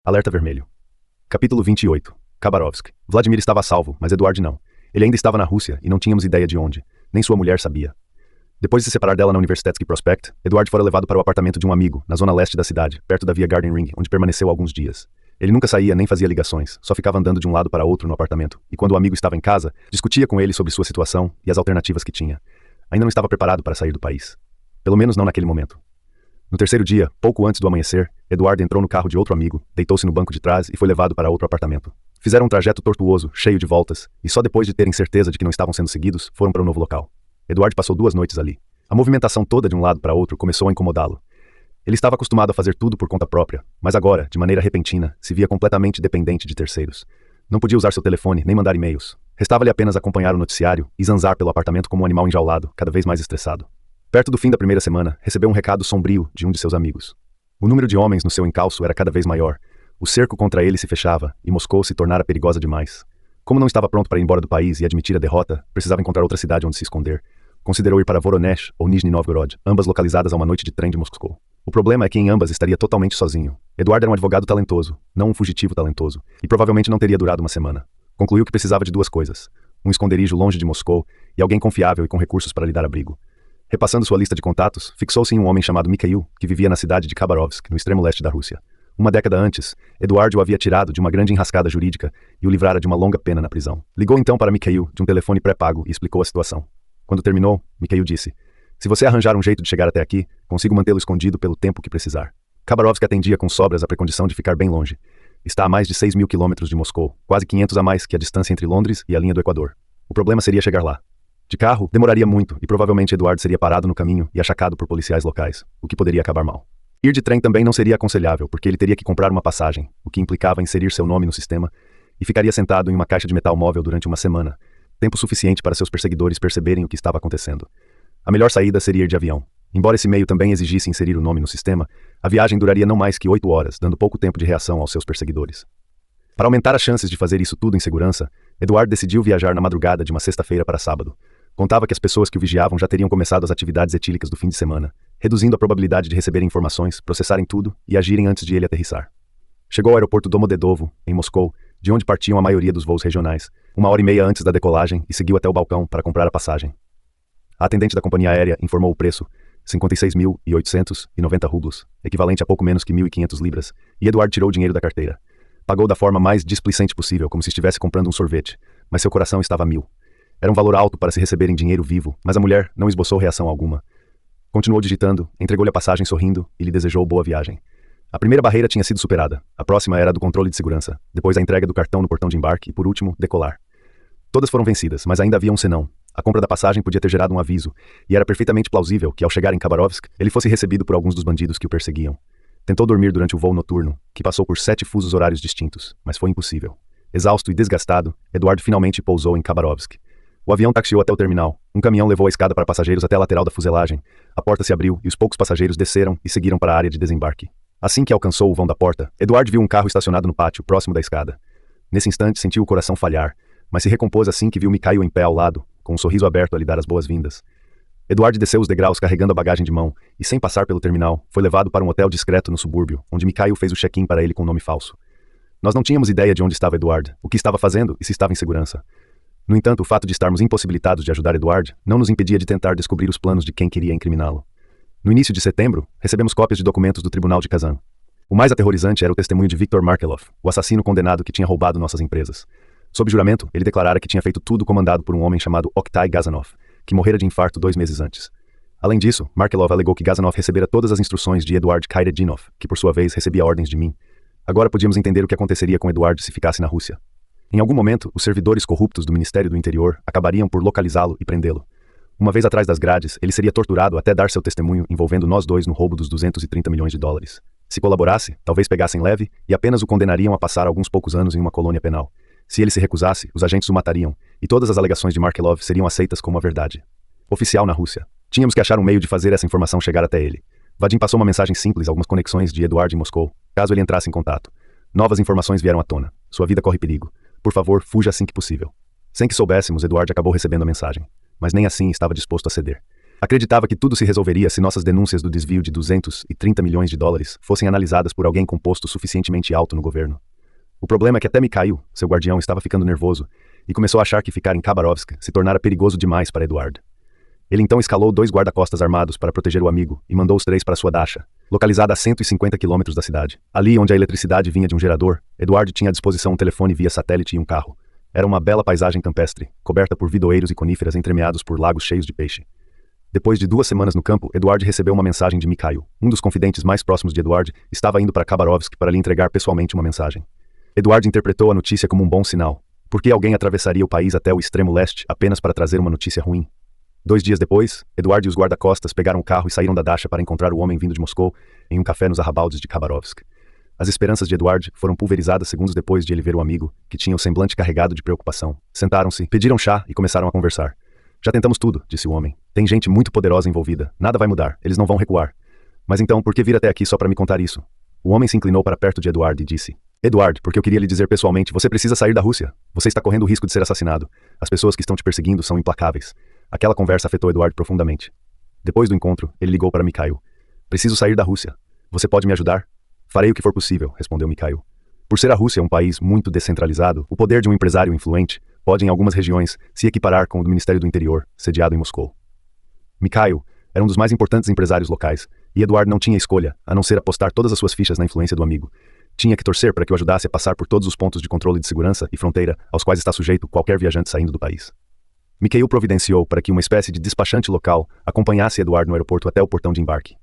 Alerta vermelho. Capítulo 28. Khabarovsk. Vladimir estava a salvo, mas Eduard não. Ele ainda estava na Rússia e não tínhamos ideia de onde. Nem sua mulher sabia. Depois de se separar dela na Universitetsky Prospect, Eduard fora levado para o apartamento de um amigo, na zona leste da cidade, perto da via Garden Ring, onde permaneceu alguns dias. Ele nunca saía nem fazia ligações, só ficava andando de um lado para outro no apartamento, e quando o amigo estava em casa, discutia com ele sobre sua situação e as alternativas que tinha. Ainda não estava preparado para sair do país. Pelo menos não naquele momento. No terceiro dia, pouco antes do amanhecer, Eduard entrou no carro de outro amigo, deitou-se no banco de trás e foi levado para outro apartamento. Fizeram um trajeto tortuoso, cheio de voltas, e só depois de terem certeza de que não estavam sendo seguidos, foram para um novo local. Eduard passou 2 noites ali. A movimentação toda de um lado para outro começou a incomodá-lo. Ele estava acostumado a fazer tudo por conta própria, mas agora, de maneira repentina, se via completamente dependente de terceiros. Não podia usar seu telefone nem mandar e-mails. Restava-lhe apenas acompanhar o noticiário e zanzar pelo apartamento como um animal enjaulado, cada vez mais estressado. Perto do fim da primeira semana, recebeu um recado sombrio de um de seus amigos. O número de homens no seu encalço era cada vez maior. O cerco contra ele se fechava e Moscou se tornara perigosa demais. Como não estava pronto para ir embora do país e admitir a derrota, precisava encontrar outra cidade onde se esconder. Considerou ir para Voronezh ou Nizhny Novgorod, ambas localizadas a uma noite de trem de Moscou. O problema é que em ambas estaria totalmente sozinho. Eduardo era um advogado talentoso, não um fugitivo talentoso, e provavelmente não teria durado uma semana. Concluiu que precisava de 2 coisas: um esconderijo longe de Moscou e alguém confiável e com recursos para lhe dar abrigo. Repassando sua lista de contatos, fixou-se em um homem chamado Mikhail, que vivia na cidade de Khabarovsk, no extremo leste da Rússia. Uma década antes, Eduard o havia tirado de uma grande enrascada jurídica e o livrara de uma longa pena na prisão. Ligou então para Mikhail, de um telefone pré-pago, e explicou a situação. Quando terminou, Mikhail disse: "Se você arranjar um jeito de chegar até aqui, consigo mantê-lo escondido pelo tempo que precisar." Khabarovsk atendia com sobras a precondição de ficar bem longe. Está a mais de 6.000 quilômetros de Moscou, quase 500 a mais que a distância entre Londres e a linha do Equador. O problema seria chegar lá. De carro, demoraria muito e provavelmente Eduard seria parado no caminho e achacado por policiais locais, o que poderia acabar mal. Ir de trem também não seria aconselhável, porque ele teria que comprar uma passagem, o que implicava inserir seu nome no sistema, e ficaria sentado em uma caixa de metal móvel durante uma semana, tempo suficiente para seus perseguidores perceberem o que estava acontecendo. A melhor saída seria ir de avião. Embora esse meio também exigisse inserir o nome no sistema, a viagem duraria não mais que 8 horas, dando pouco tempo de reação aos seus perseguidores. Para aumentar as chances de fazer isso tudo em segurança, Eduard decidiu viajar na madrugada de uma sexta-feira para sábado. Contava que as pessoas que o vigiavam já teriam começado as atividades etílicas do fim de semana, reduzindo a probabilidade de receberem informações, processarem tudo e agirem antes de ele aterrissar. Chegou ao aeroporto Domodedovo, em Moscou, de onde partiam a maioria dos voos regionais, 1h30 antes da decolagem e seguiu até o balcão para comprar a passagem. A atendente da companhia aérea informou o preço, 56.890 rublos, equivalente a pouco menos que 1.500 libras, e Eduard tirou o dinheiro da carteira. Pagou da forma mais displicente possível, como se estivesse comprando um sorvete, mas seu coração estava a 1000. Era um valor alto para se receber em dinheiro vivo, mas a mulher não esboçou reação alguma. Continuou digitando, entregou-lhe a passagem sorrindo e lhe desejou boa viagem. A primeira barreira tinha sido superada, a próxima era a do controle de segurança, depois a entrega do cartão no portão de embarque e, por último, decolar. Todas foram vencidas, mas ainda havia um senão. A compra da passagem podia ter gerado um aviso, e era perfeitamente plausível que, ao chegar em Khabarovsk, ele fosse recebido por alguns dos bandidos que o perseguiam. Tentou dormir durante o voo noturno, que passou por 7 fusos horários distintos, mas foi impossível. Exausto e desgastado, Eduard finalmente pousou em Khabarovsk. O avião taxiou até o terminal. Um caminhão levou a escada para passageiros até a lateral da fuselagem. A porta se abriu e os poucos passageiros desceram e seguiram para a área de desembarque. Assim que alcançou o vão da porta, Eduard viu um carro estacionado no pátio, próximo da escada. Nesse instante sentiu o coração falhar, mas se recompôs assim que viu Mikhail em pé ao lado, com um sorriso aberto a lhe dar as boas-vindas. Eduard desceu os degraus carregando a bagagem de mão e, sem passar pelo terminal, foi levado para um hotel discreto no subúrbio, onde Mikhail fez o check-in para ele com nome falso. Nós não tínhamos ideia de onde estava Eduard, o que estava fazendo e se estava em segurança. No entanto, o fato de estarmos impossibilitados de ajudar Eduard não nos impedia de tentar descobrir os planos de quem queria incriminá-lo. No início de setembro, recebemos cópias de documentos do Tribunal de Kazan. O mais aterrorizante era o testemunho de Viktor Markelov, o assassino condenado que tinha roubado nossas empresas. Sob juramento, ele declarara que tinha feito tudo comandado por um homem chamado Oktay Gazanov, que morrera de infarto 2 meses antes. Além disso, Markelov alegou que Gazanov recebera todas as instruções de Eduard Khairedinov, que por sua vez recebia ordens de mim. Agora podíamos entender o que aconteceria com Eduard se ficasse na Rússia. Em algum momento, os servidores corruptos do Ministério do Interior acabariam por localizá-lo e prendê-lo. Uma vez atrás das grades, ele seria torturado até dar seu testemunho envolvendo nós dois no roubo dos 230 milhões de dólares. Se colaborasse, talvez pegassem leve e apenas o condenariam a passar alguns poucos anos em uma colônia penal. Se ele se recusasse, os agentes o matariam, e todas as alegações de Markelov seriam aceitas como a verdade. Oficial na Rússia. Tínhamos que achar um meio de fazer essa informação chegar até ele. Vadim passou uma mensagem simples a algumas conexões de Eduard em Moscou, caso ele entrasse em contato. Novas informações vieram à tona. Sua vida corre perigo. Por favor, fuja assim que possível. Sem que soubéssemos, Eduard acabou recebendo a mensagem. Mas nem assim estava disposto a ceder. Acreditava que tudo se resolveria se nossas denúncias do desvio de 230 milhões de dólares fossem analisadas por alguém com posto suficientemente alto no governo. O problema é que até Mikhail, seu guardião, estava ficando nervoso e começou a achar que ficar em Khabarovsk se tornara perigoso demais para Eduard. Ele então escalou 2 guarda-costas armados para proteger o amigo e mandou os 3 para sua dacha, localizada a 150 quilômetros da cidade. Ali, onde a eletricidade vinha de um gerador, Eduard tinha à disposição um telefone via satélite e um carro. Era uma bela paisagem campestre, coberta por vidoeiros e coníferas entremeados por lagos cheios de peixe. Depois de 2 semanas no campo, Eduard recebeu uma mensagem de Mikhail. Um dos confidentes mais próximos de Eduard estava indo para Khabarovsk para lhe entregar pessoalmente uma mensagem. Eduard interpretou a notícia como um bom sinal. Por que alguém atravessaria o país até o extremo leste apenas para trazer uma notícia ruim? 2 dias depois, Eduard e os guarda-costas pegaram o carro e saíram da dacha para encontrar o homem vindo de Moscou em um café nos arrabaldes de Khabarovsk. As esperanças de Eduard foram pulverizadas segundos depois de ele ver o amigo, que tinha o semblante carregado de preocupação. Sentaram-se, pediram chá e começaram a conversar. Já tentamos tudo, disse o homem. Tem gente muito poderosa envolvida. Nada vai mudar. Eles não vão recuar. Mas então, por que vir até aqui só para me contar isso? O homem se inclinou para perto de Eduard e disse: Eduard, porque eu queria lhe dizer pessoalmente, você precisa sair da Rússia. Você está correndo o risco de ser assassinado. As pessoas que estão te perseguindo são implacáveis. Aquela conversa afetou Eduard profundamente. Depois do encontro, ele ligou para Mikhail. Preciso sair da Rússia. Você pode me ajudar? Farei o que for possível, respondeu Mikhail. Por ser a Rússia um país muito descentralizado, o poder de um empresário influente pode, em algumas regiões, se equiparar com o do Ministério do Interior, sediado em Moscou. Mikhail era um dos mais importantes empresários locais, e Eduard não tinha escolha, a não ser apostar todas as suas fichas na influência do amigo. Tinha que torcer para que o ajudasse a passar por todos os pontos de controle de segurança e fronteira aos quais está sujeito qualquer viajante saindo do país. Mikhail providenciou para que uma espécie de despachante local acompanhasse Eduard no aeroporto até o portão de embarque.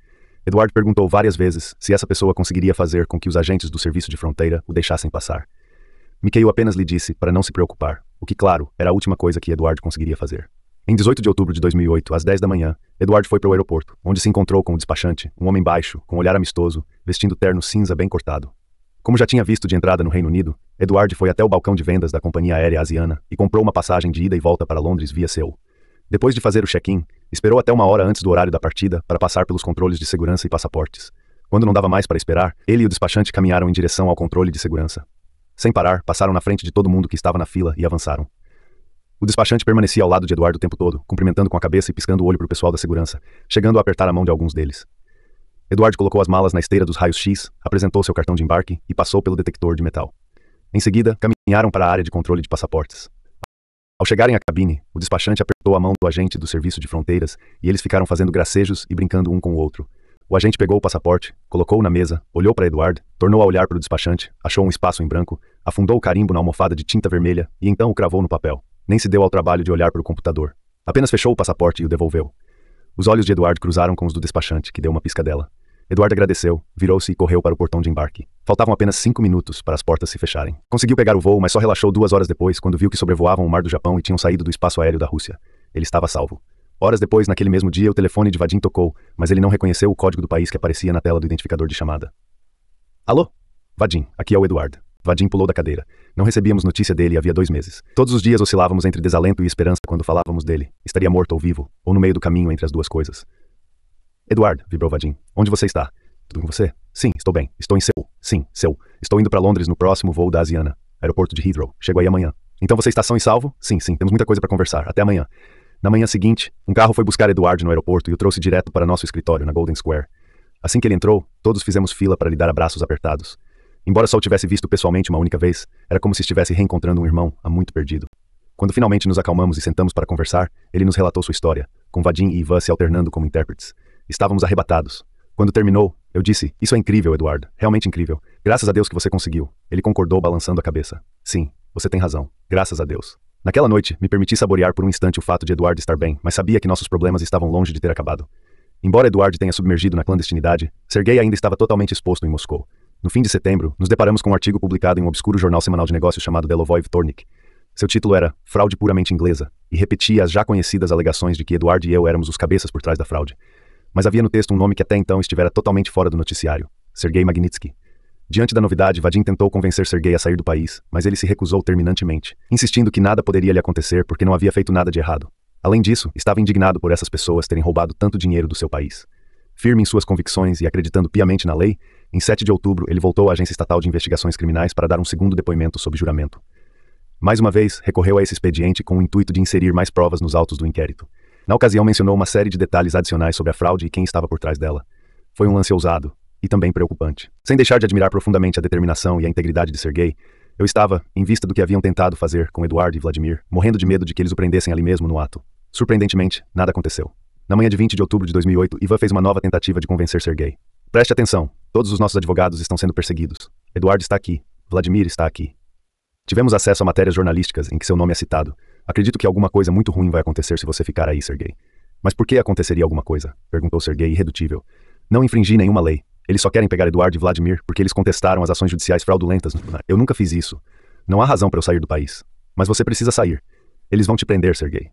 Eduard perguntou várias vezes se essa pessoa conseguiria fazer com que os agentes do serviço de fronteira o deixassem passar. Mikhail apenas lhe disse para não se preocupar, o que, claro, era a última coisa que Eduard conseguiria fazer. Em 18 de outubro de 2008, às 10 da manhã, Eduard foi para o aeroporto, onde se encontrou com o despachante, um homem baixo, com um olhar amistoso, vestindo terno cinza bem cortado. Como já tinha visto de entrada no Reino Unido, Eduard foi até o balcão de vendas da companhia aérea asiana e comprou uma passagem de ida e volta para Londres via Seul. Depois de fazer o check-in, esperou até 1 hora antes do horário da partida para passar pelos controles de segurança e passaportes. Quando não dava mais para esperar, ele e o despachante caminharam em direção ao controle de segurança. Sem parar, passaram na frente de todo mundo que estava na fila e avançaram. O despachante permanecia ao lado de Eduard o tempo todo, cumprimentando com a cabeça e piscando o olho para o pessoal da segurança, chegando a apertar a mão de alguns deles. Eduard colocou as malas na esteira dos raios-x, apresentou seu cartão de embarque e passou pelo detector de metal. Em seguida, caminharam para a área de controle de passaportes. Ao chegarem à cabine, o despachante apertou a mão do agente do serviço de fronteiras e eles ficaram fazendo gracejos e brincando um com o outro. O agente pegou o passaporte, colocou-o na mesa, olhou para Eduard, tornou a olhar para o despachante, achou um espaço em branco, afundou o carimbo na almofada de tinta vermelha e então o cravou no papel. Nem se deu ao trabalho de olhar para o computador. Apenas fechou o passaporte e o devolveu. Os olhos de Eduard cruzaram com os do despachante, que deu uma piscadela. Eduard agradeceu, virou-se e correu para o portão de embarque. Faltavam apenas 5 minutos para as portas se fecharem. Conseguiu pegar o voo, mas só relaxou 2 horas depois, quando viu que sobrevoavam o mar do Japão e tinham saído do espaço aéreo da Rússia. Ele estava salvo. Horas depois, naquele mesmo dia, o telefone de Vadim tocou, mas ele não reconheceu o código do país que aparecia na tela do identificador de chamada. Alô? Vadim, aqui é o Eduard. Vadim pulou da cadeira. Não recebíamos notícia dele havia 2 meses. Todos os dias oscilávamos entre desalento e esperança quando falávamos dele. Estaria morto ou vivo, ou no meio do caminho entre as duas coisas. Eduard, vibrou Vadim. Onde você está? Tudo com você? Sim, estou bem. Estou em Seul. Sim, Seul. Estou indo para Londres no próximo voo da Asiana. Aeroporto de Heathrow. Chego aí amanhã. Então você está são e salvo? Sim, temos muita coisa para conversar. Até amanhã. Na manhã seguinte, um carro foi buscar Eduard no aeroporto e o trouxe direto para nosso escritório, na Golden Square. Assim que ele entrou, todos fizemos fila para lhe dar abraços apertados. Embora só o tivesse visto pessoalmente uma única vez, era como se estivesse reencontrando um irmão há muito perdido. Quando finalmente nos acalmamos e sentamos para conversar, ele nos relatou sua história, com Vadim e Ivan se alternando como intérpretes. Estávamos arrebatados. Quando terminou, eu disse, isso é incrível, Eduard, realmente incrível. Graças a Deus que você conseguiu. Ele concordou balançando a cabeça. Sim, você tem razão. Graças a Deus. Naquela noite, me permiti saborear por um instante o fato de Eduard estar bem, mas sabia que nossos problemas estavam longe de ter acabado. Embora Eduard tenha submergido na clandestinidade, Sergei ainda estava totalmente exposto em Moscou. No fim de setembro, nos deparamos com um artigo publicado em um obscuro jornal semanal de negócios chamado Delovoi Vtornik. Seu título era Fraude Puramente Inglesa, e repetia as já conhecidas alegações de que Eduard e eu éramos os cabeças por trás da fraude. Mas havia no texto um nome que até então estivera totalmente fora do noticiário, Sergei Magnitsky. Diante da novidade, Vadim tentou convencer Sergei a sair do país, mas ele se recusou terminantemente, insistindo que nada poderia lhe acontecer porque não havia feito nada de errado. Além disso, estava indignado por essas pessoas terem roubado tanto dinheiro do seu país. Firme em suas convicções e acreditando piamente na lei, em 7 de outubro ele voltou à Agência Estatal de Investigações Criminais para dar um segundo depoimento sob juramento. Mais uma vez, recorreu a esse expediente com o intuito de inserir mais provas nos autos do inquérito. Na ocasião mencionou uma série de detalhes adicionais sobre a fraude e quem estava por trás dela. Foi um lance ousado e também preocupante. Sem deixar de admirar profundamente a determinação e a integridade de Sergei, eu estava, em vista do que haviam tentado fazer com Eduardo e Vladimir, morrendo de medo de que eles o prendessem ali mesmo no ato. Surpreendentemente, nada aconteceu. Na manhã de 20 de outubro de 2008, Ivan fez uma nova tentativa de convencer Sergei. Preste atenção, todos os nossos advogados estão sendo perseguidos. Eduardo está aqui, Vladimir está aqui. Tivemos acesso a matérias jornalísticas em que seu nome é citado. Acredito que alguma coisa muito ruim vai acontecer se você ficar aí, Sergei. Mas por que aconteceria alguma coisa? Perguntou Sergei, irredutível. Não infringi nenhuma lei. Eles só querem pegar Eduardo e Vladimir porque eles contestaram as ações judiciais fraudulentas. Eu nunca fiz isso. Não há razão para eu sair do país. Mas você precisa sair. Eles vão te prender, Sergei.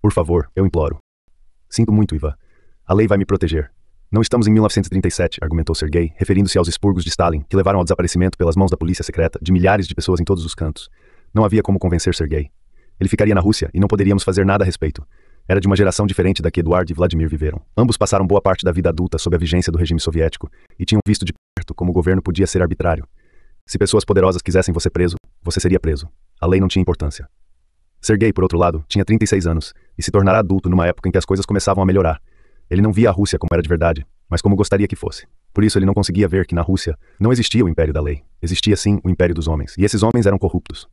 Por favor, eu imploro. Sinto muito, Ivan. A lei vai me proteger. Não estamos em 1937, argumentou Sergei, referindo-se aos expurgos de Stalin, que levaram ao desaparecimento pelas mãos da polícia secreta de milhares de pessoas em todos os cantos. Não havia como convencer Sergei. Ele ficaria na Rússia e não poderíamos fazer nada a respeito. Era de uma geração diferente da que Eduardo e Vladimir viveram. Ambos passaram boa parte da vida adulta sob a vigência do regime soviético e tinham visto de perto como o governo podia ser arbitrário. Se pessoas poderosas quisessem você preso, você seria preso. A lei não tinha importância. Sergei, por outro lado, tinha 36 anos e se tornara adulto numa época em que as coisas começavam a melhorar. Ele não via a Rússia como era de verdade, mas como gostaria que fosse. Por isso ele não conseguia ver que na Rússia não existia o império da lei. Existia sim o império dos homens, e esses homens eram corruptos.